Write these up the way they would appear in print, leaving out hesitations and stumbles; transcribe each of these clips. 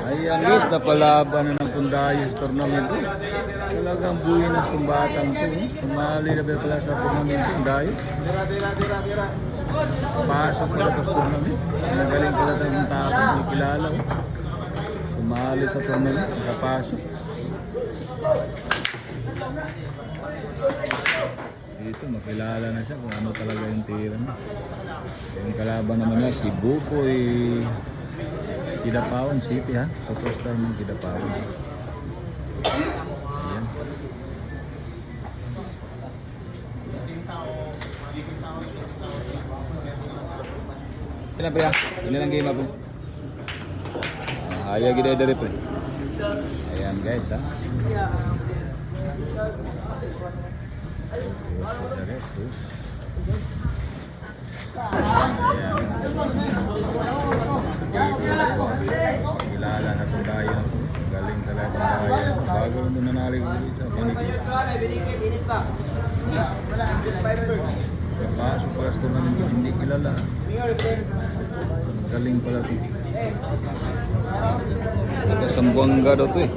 Ayan guys, napalaban na ng Pundayo sa tournament. Talagang buwinas ng batang to. Sumali na ba pala sa tournament Pundayo? Pasok pala sa tournament. Nagaling pala ng tao, hindi kilala. Sumali sa tournament, nakapasok. Dito makilala na siya kung ano talaga yung tira niya. Yung kalaban naman niya si Bukoy Kidapawan City ha. Superstar ng Kidapawan. Ayan. Ilan pre ha? Ilan ang game ha po? Ayaw gila dari pre. Ayan guys ha. Kilala na ito tayo. Galing talaga tayo. Bago mo nanali ko dito. Pasok pala sa tournament hindi kilala. Galing pala ito. Nakasambuanga daw ito eh.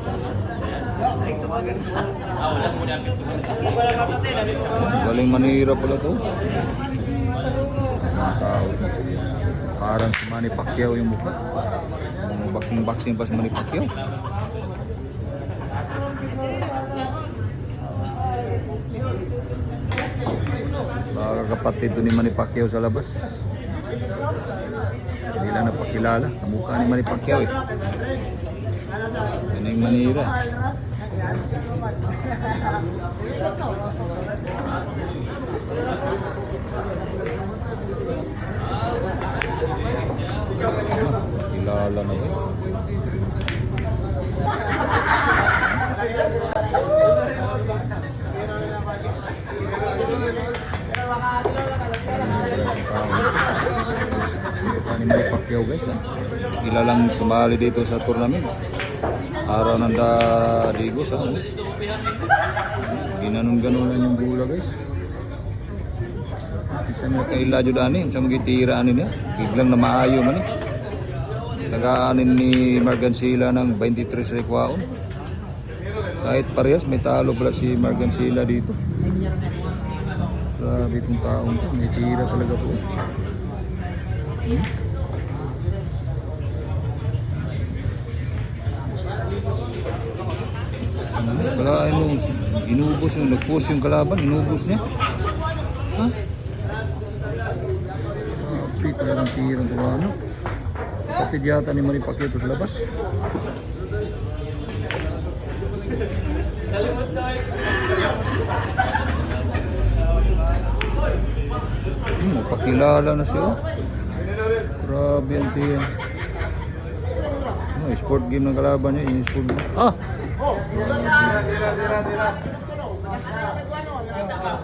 Galing manira pala to. Tao. Parang si Manny Pacquiao yung mukha. Boxing pa si Manny Pacquiao. Baka kapatid to ni Manny Pacquiao sa labas. Hindi lang napakilala. Ang mukha ni Manny Pacquiao eh. Yan yung manira. Kilala na ba? Ni Manny Pacquiao guys ha. Kilalang sumali dito sa tournament. Araw ng Digos ha. Ginanon-ganonan yung bula guys. Isa na kaila judanin sa mga tiraan niya. Biglang na maayo man eh. Tagaanin ni Margancilla ng 23 rekwaon. Kahit parehas may talo pala si Margancilla dito. Grabe itong taong to. May tira talaga po. Wala ano, inubos yung nag-push yung kalaban, inubos niya. Ha? Okay, talagang tirang ito ano. Kapit yata ni Manny Pacquiao sa labas. Pakilala na siya. Grabe ang tiyan. Sport game ng kalaban niya, yung sport game. Ah!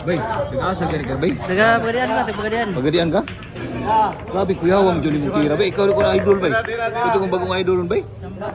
Bay, nag-asa ka ka, bay? Taga-Pagadian ka, taga-Pagadian. Pagadian ka? Grabe, kuyawang dyan yung tira, bay. Ikaw na idol, bay. Ito kong bagong idol, bay? Samba.